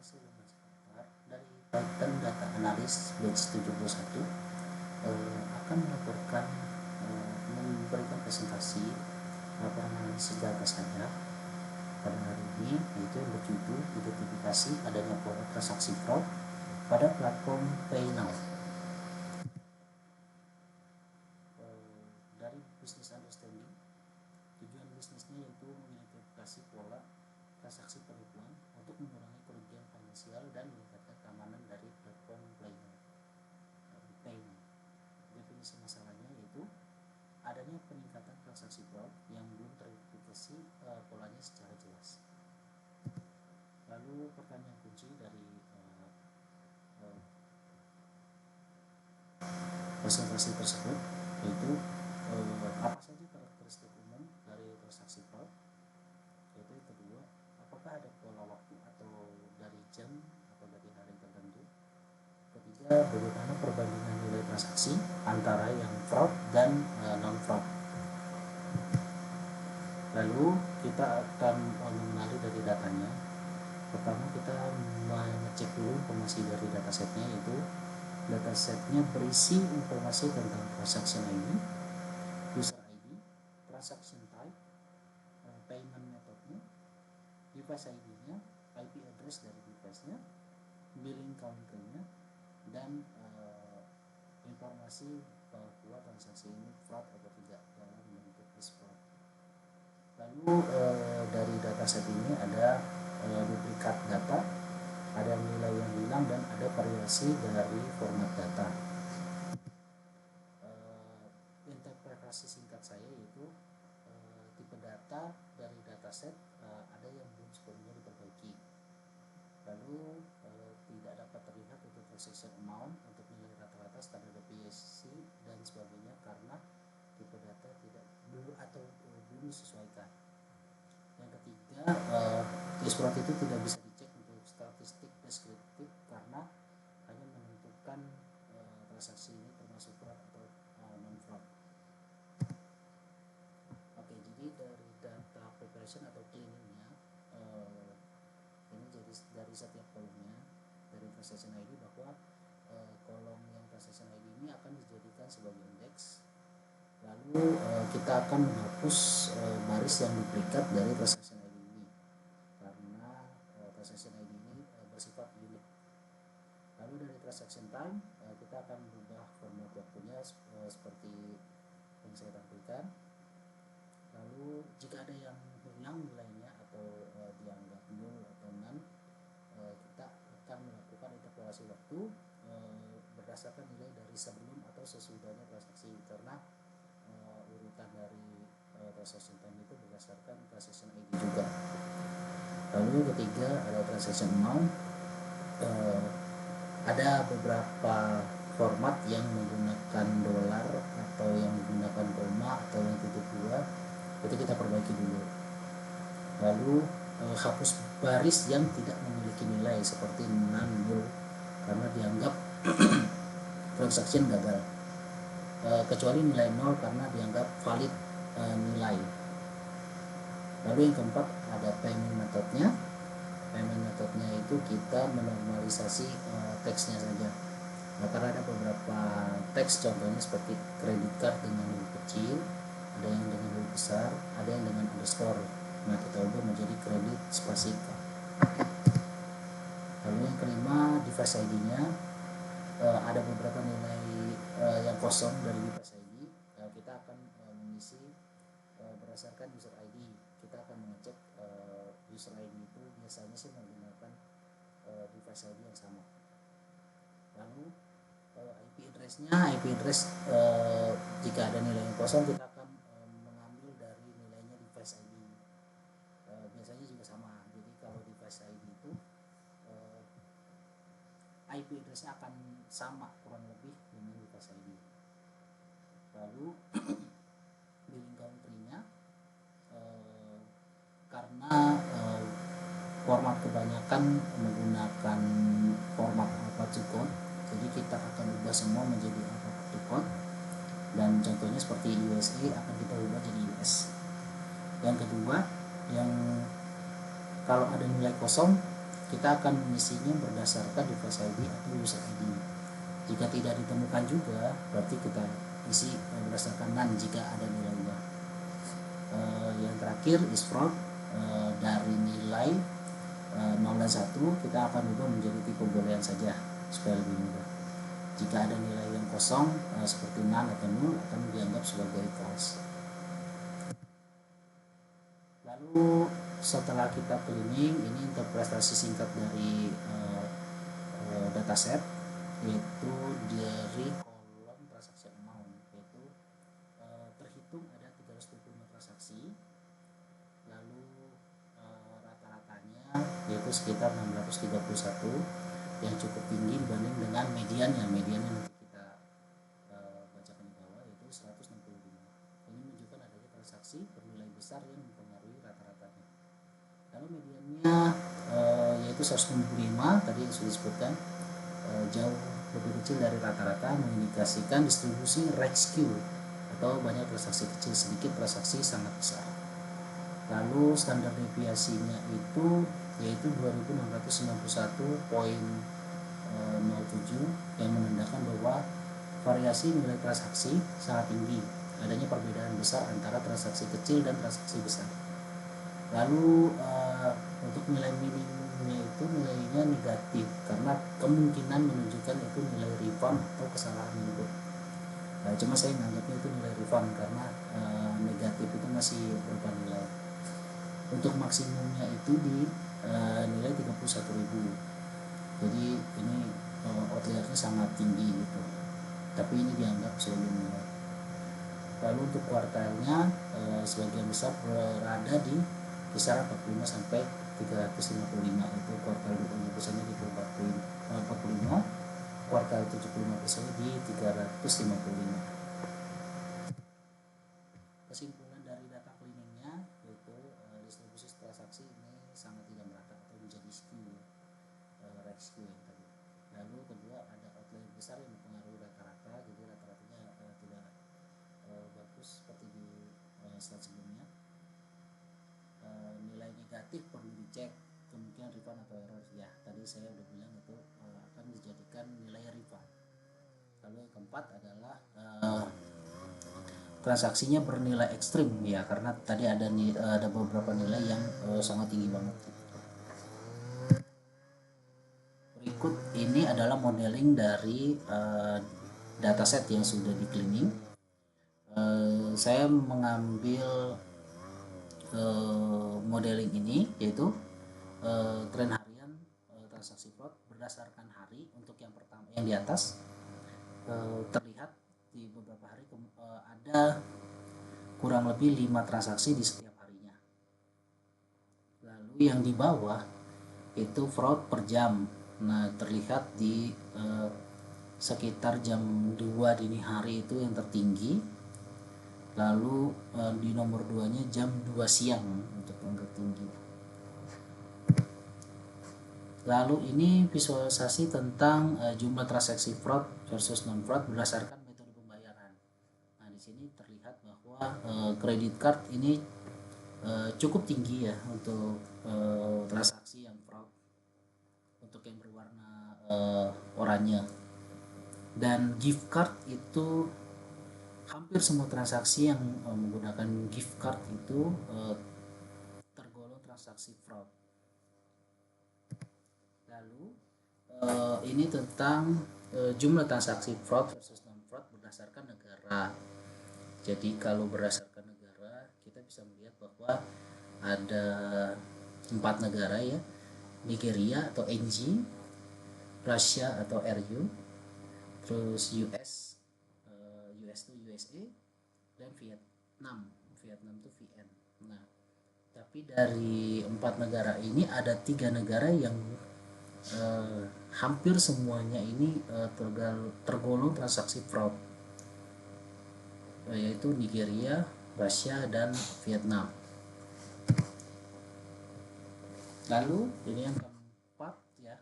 kasih Mas Akbar. Dari Python Data Analyst batch 71 akan melaporkan memberikan presentasi laporan analisis data saya pada hari ini, yaitu berjudul identifikasi adanya pola transaksi fraud pada platform PayNow. Dari business understanding, tujuan bisnisnya yaitu mengidentifikasi pola transaksi penipuan untuk mengurangi kerugian finansial dan meningkatkan keamanan dari platform PayNow. Definisi masalahnya yaitu adanya peningkatan transaksi fraud yang belum teridentifikasi polanya secara jelas. Lalu pertanyaan kunci dari presentasi tersebut yaitu apa saja karakteristik umum dari transaksi fraud, yaitu yang kedua, apakah ada pola waktu atau dari jam atau dari hari tertentu, ketiga, bagaimana perbandingan nilai transaksi antara yang fraud dan non fraud. Lalu kita akan mengenali dari datanya. Pertama kita mengecek dulu informasi dari datasetnya, yaitu datasetnya berisi informasi tentang transaction ID, user ID, transaction type, payment methodnya, device ID-nya, IP address dari device-nya, billing country-nya, dan informasi bahwa transaksi ini fraud atau tidak dalam bentuk fraud. Lalu dari dataset ini ada duplikat data, ada nilai yang hilang, dan ada variasi dari format data. Interpretasi singkat saya yaitu tipe data dari dataset ada yang belum sepenuhnya diperbaiki. Lalu tidak dapat terlihat untuk transaction amount, untuk nilai rata-rata, standar deviasi dan sebagainya karena tipe data tidak belum atau belum disesuaikan. Yang ketiga, fraud itu tidak bisa dicek untuk statistik deskriptif karena hanya menentukan transaksi ini termasuk fraud atau non fraud. Oke, jadi dari data preparation atau cleaningnya, ini jadi dari setiap kolomnya dari transaction ID bahwa kolom yang transaction ID ini akan dijadikan sebagai indeks. Lalu kita akan menghapus baris yang duplikat dari transaction ID ini karena transaction ID ini bersifat unik. Lalu dari transaction time kita akan merubah format waktunya seperti yang saya tampilkan. Lalu jika ada yang hilang nilainya atau dianggap null atau none, kita akan melakukan interpolasi waktu berdasarkan nilai dari sebelum atau sesudahnya transaksi, karena urutan dari transaction time itu berdasarkan transaction ID juga. Lalu ketiga ada transaction amount. Ada beberapa format yang menggunakan dolar atau yang menggunakan koma atau yang titik dua, itu kita perbaiki dulu. Lalu hapus baris yang tidak memiliki nilai seperti non null karena dianggap transaction gagal, kecuali nilai 0 karena dianggap valid nilai. Lalu yang keempat ada payment methodnya. Payment methodnya itu kita menormalisasi teksnya saja. Nah, karena ada beberapa teks, contohnya seperti credit card dengan huruf kecil, ada yang dengan huruf besar, ada yang dengan underscore. Nah, kita ubah menjadi kredit spasi K. Lalu yang kelima, device ID-nya. Ada beberapa nilai yang kosong dari device ID. Kita akan mengisi berdasarkan user ID. Kita akan mengecek user ID itu biasanya sih menggunakan device ID yang sama. Lalu IP address-nya, IP address jika ada nilai yang kosong kita akan mengambil dari nilainya device ID. Biasanya juga sama. Jadi kalau device ID itu IP address-nya akan sama kurang lebih dengan device ID. Lalu billing country-nya, karena format kebanyakan menggunakan format alphabet code, jadi kita akan ubah semua menjadi alphabet code, dan contohnya seperti USA akan kita ubah jadi US. Yang kedua, yang kalau ada nilai kosong kita akan mengisinya berdasarkan device ID atau user ID. Jika tidak ditemukan juga, berarti kita isi berdasarkan none jika ada nilainya. Yang terakhir is fraud, dari nilai 0 dan 1 kita akan ubah menjadi tipe boolean saja supaya lebih mudah. Jika ada nilai yang kosong seperti none atau null akan dianggap sebagai false. Lalu setelah kita cleaning, ini interpretasi singkat dari dataset, yaitu dari kolom transaksi amount, yaitu terhitung ada 325 transaksi, lalu rata-ratanya yaitu sekitar 631 yang cukup tinggi dibanding dengan mediannya. Mediannya nanti kita bacakan di bawah, yaitu 165. Ini menunjukkan adanya transaksi bernilai besar yang mempengaruhi rata-ratanya. Lalu mediannya yaitu 165 tadi yang sudah disebutkan, jauh lebih kecil dari rata-rata, mengindikasikan distribusi rescue atau banyak transaksi kecil, sedikit transaksi sangat besar. Lalu standar deviasinya itu yaitu 2691.07 yang menandakan bahwa variasi nilai transaksi sangat tinggi, adanya perbedaan besar antara transaksi kecil dan transaksi besar. Lalu untuk nilai minimumnya itu nilainya negatif karena kemungkinan menunjukkan itu nilai refund atau kesalahan input. Cuma saya menganggapnya itu nilai refund karena negatif itu masih berupa nilai. Untuk maksimumnya itu di nilai 31.000. Jadi ini outliernya sangat tinggi gitu. Tapi ini dianggap sebagai nilai. Lalu untuk kuartalnya sebagian besar berada di kisaran 45 sampai 355, itu kuartal 25% di 45, kuartal 75% di 355. Kesimpulan dari data cleaningnya yaitu distribusi transaksi ini sangat tidak merata atau menjadi skew, rescue yang tadi. Lalu kedua, ada outlier besar yang mempengaruhi rata-rata, jadi rata-ratanya tidak bagus seperti di slide sebelumnya. Nilai negatif perlu dicek kemungkinan refund atau error, ya tadi saya udah bilang itu akan dijadikan nilai refund. Lalu yang keempat adalah transaksinya bernilai ekstrim, ya karena tadi ada beberapa nilai yang sangat tinggi banget. Berikut ini adalah modeling dari dataset yang sudah di cleaning. Saya mengambil modeling ini yaitu tren harian transaksi fraud berdasarkan hari. Untuk yang pertama yang di atas terlihat di beberapa hari ada kurang lebih 5 transaksi di setiap harinya. Lalu yang di bawah itu fraud per jam. Nah, terlihat di sekitar jam 2 dini hari itu yang tertinggi. Lalu di nomor 2-nya jam 2 siang untuk yang tertinggi. Lalu ini visualisasi tentang jumlah transaksi fraud versus non fraud berdasarkan metode pembayaran. Nah, di sini terlihat bahwa credit card ini cukup tinggi ya untuk transaksi yang fraud, untuk yang berwarna oranye. Dan gift card itu hampir semua transaksi yang menggunakan gift card itu tergolong transaksi fraud. Lalu ini tentang jumlah transaksi fraud versus non fraud berdasarkan negara. Jadi kalau berdasarkan negara kita bisa melihat bahwa ada 4 negara ya, Nigeria atau NG, Rusia atau RU, terus US itu USA, dan Vietnam itu VN. Nah, tapi dari 4 negara ini ada 3 negara yang hampir semuanya ini tergolong transaksi fraud, yaitu Nigeria, Rusia, dan Vietnam. Lalu ini yang keempat ya,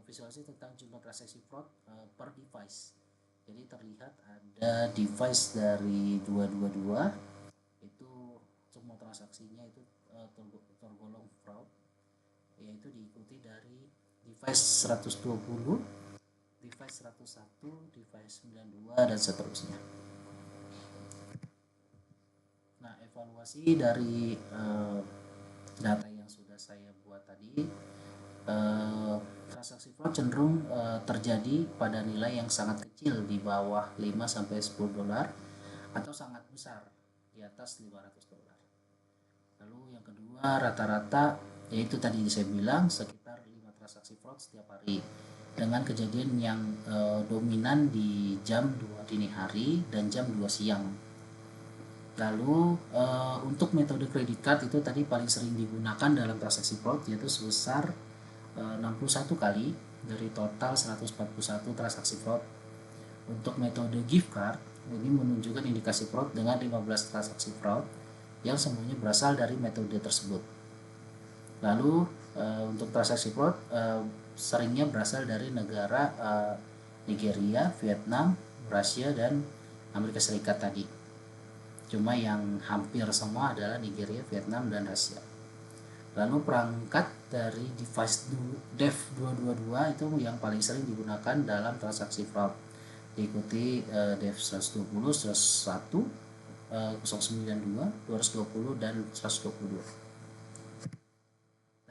visualisasi tentang jumlah transaksi fraud per device. Jadi terlihat ada device dari 222 itu semua transaksinya itu tergolong fraud, yaitu diikuti dari device 120, device 101, device 92 dan seterusnya. Nah, evaluasi dari data yang sudah saya buat tadi, transaksi fraud cenderung terjadi pada nilai yang sangat kecil di bawah 5 sampai 10 dolar atau sangat besar di atas 500 dolar. Lalu yang kedua, rata-rata yaitu tadi saya bilang sekitar 5 transaksi fraud setiap hari dengan kejadian yang dominan di jam 2 dini hari dan jam 2 siang. Lalu untuk metode kredit card itu tadi paling sering digunakan dalam transaksi fraud yaitu sebesar 61 kali dari total 141 transaksi fraud. Untuk metode gift card ini menunjukkan indikasi fraud dengan 15 transaksi fraud yang semuanya berasal dari metode tersebut. Lalu untuk transaksi fraud seringnya berasal dari negara Nigeria, Vietnam, Rusia, dan Amerika Serikat tadi. Cuma yang hampir semua adalah Nigeria, Vietnam, dan Rusia. Lalu perangkat dari device DEF222 itu yang paling sering digunakan dalam transaksi fraud, diikuti DEF120, 101, 092, 220, dan 122.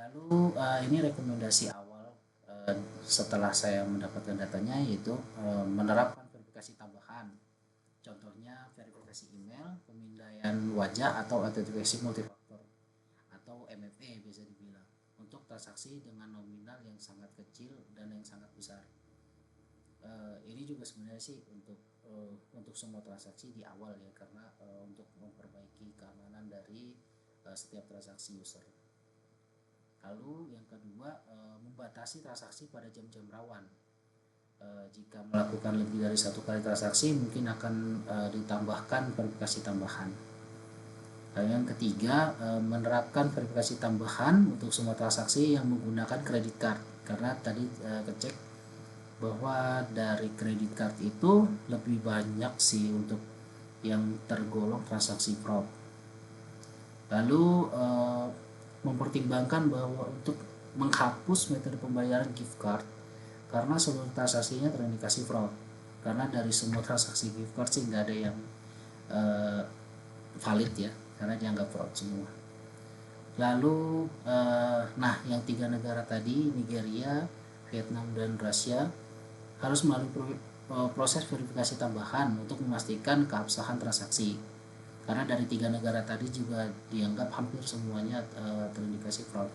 Lalu ini rekomendasi awal setelah saya mendapatkan datanya, yaitu menerapkan verifikasi tambahan. Contohnya verifikasi email, pemindaian wajah atau autentikasi multifaktor atau MFA bisa dibilang untuk transaksi dengan nominal yang sangat kecil dan yang sangat besar. Ini juga sebenarnya sih untuk semua transaksi di awal ya, karena untuk memperbaiki keamanan dari setiap transaksi user. Lalu yang kedua, membatasi transaksi pada jam-jam rawan. Jika melakukan lebih dari satu kali transaksi mungkin akan ditambahkan verifikasi tambahan. Lalu yang ketiga, menerapkan verifikasi tambahan untuk semua transaksi yang menggunakan kredit card, karena tadi kecek bahwa dari kredit card itu lebih banyak sih untuk yang tergolong transaksi fraud. Lalu mempertimbangkan bahwa untuk menghapus metode pembayaran gift card karena seluruh transaksinya terindikasi fraud, karena dari semua transaksi gift card sih nggak ada yang valid ya, karena dianggap fraud semua. Lalu nah yang 3 negara tadi, Nigeria, Vietnam, dan Rusia, harus melalui proses verifikasi tambahan untuk memastikan keabsahan transaksi, karena dari 3 negara tadi juga dianggap hampir semuanya terindikasi fraud.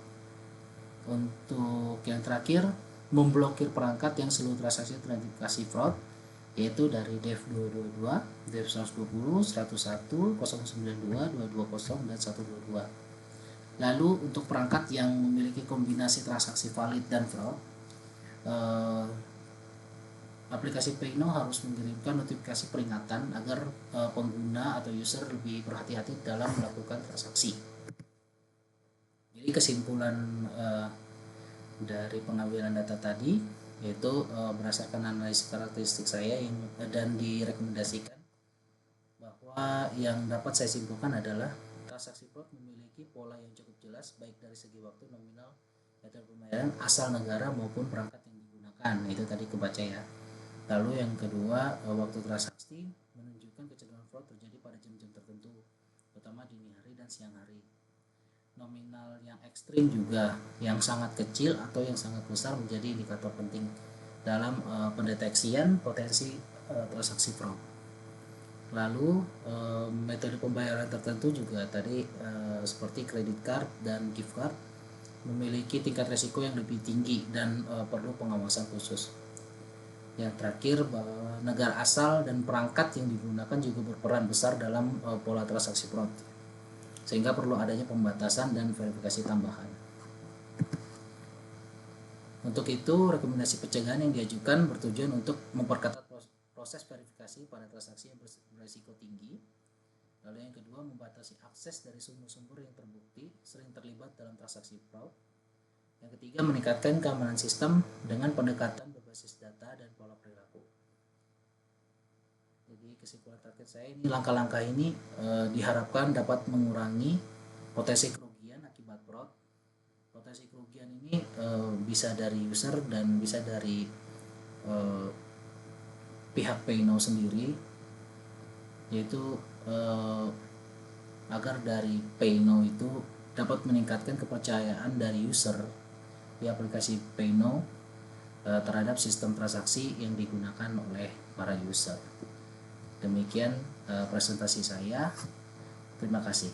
Untuk yang terakhir, memblokir perangkat yang seluruh transaksi terindikasi fraud, yaitu dari DEF222, DEF120, 101, 092, 220, dan 122. Lalu untuk perangkat yang memiliki kombinasi transaksi valid dan fraud, aplikasi Payno harus mengirimkan notifikasi peringatan agar pengguna atau user lebih berhati-hati dalam melakukan transaksi. Jadi kesimpulan dari pengambilan data tadi yaitu berdasarkan analisis karakteristik saya dan direkomendasikan bahwa yang dapat saya simpulkan adalah transaksi fraud memiliki pola yang cukup jelas baik dari segi waktu, nominal, metode pembayaran, asal negara maupun perangkat yang digunakan. Itu tadi kebaca ya. Lalu yang kedua, waktu transaksi menunjukkan kecenderungan fraud terjadi pada jam-jam tertentu, terutama dini hari dan siang hari. Nominal yang ekstrim juga, yang sangat kecil atau yang sangat besar menjadi indikator penting dalam pendeteksian potensi transaksi fraud. Lalu metode pembayaran tertentu juga tadi seperti kredit card dan gift card memiliki tingkat risiko yang lebih tinggi dan perlu pengawasan khusus. Yang terakhir, bahwa negara asal dan perangkat yang digunakan juga berperan besar dalam pola transaksi fraud, sehingga perlu adanya pembatasan dan verifikasi tambahan. Untuk itu, rekomendasi pencegahan yang diajukan bertujuan untuk memperketat proses verifikasi pada transaksi yang berisiko tinggi. Lalu yang kedua, membatasi akses dari sumber-sumber yang terbukti sering terlibat dalam transaksi fraud. Yang ketiga, meningkatkan keamanan sistem dengan pendekatan berbasis data dan pola perilaku. Jadi kesimpulan terakhir saya, ini langkah-langkah ini diharapkan dapat mengurangi potensi kerugian akibat fraud Potensi kerugian ini bisa dari user dan bisa dari pihak Paynow sendiri, yaitu agar dari Paynow itu dapat meningkatkan kepercayaan dari user di aplikasi Paynow terhadap sistem transaksi yang digunakan oleh para user. Demikian presentasi saya. Terima kasih.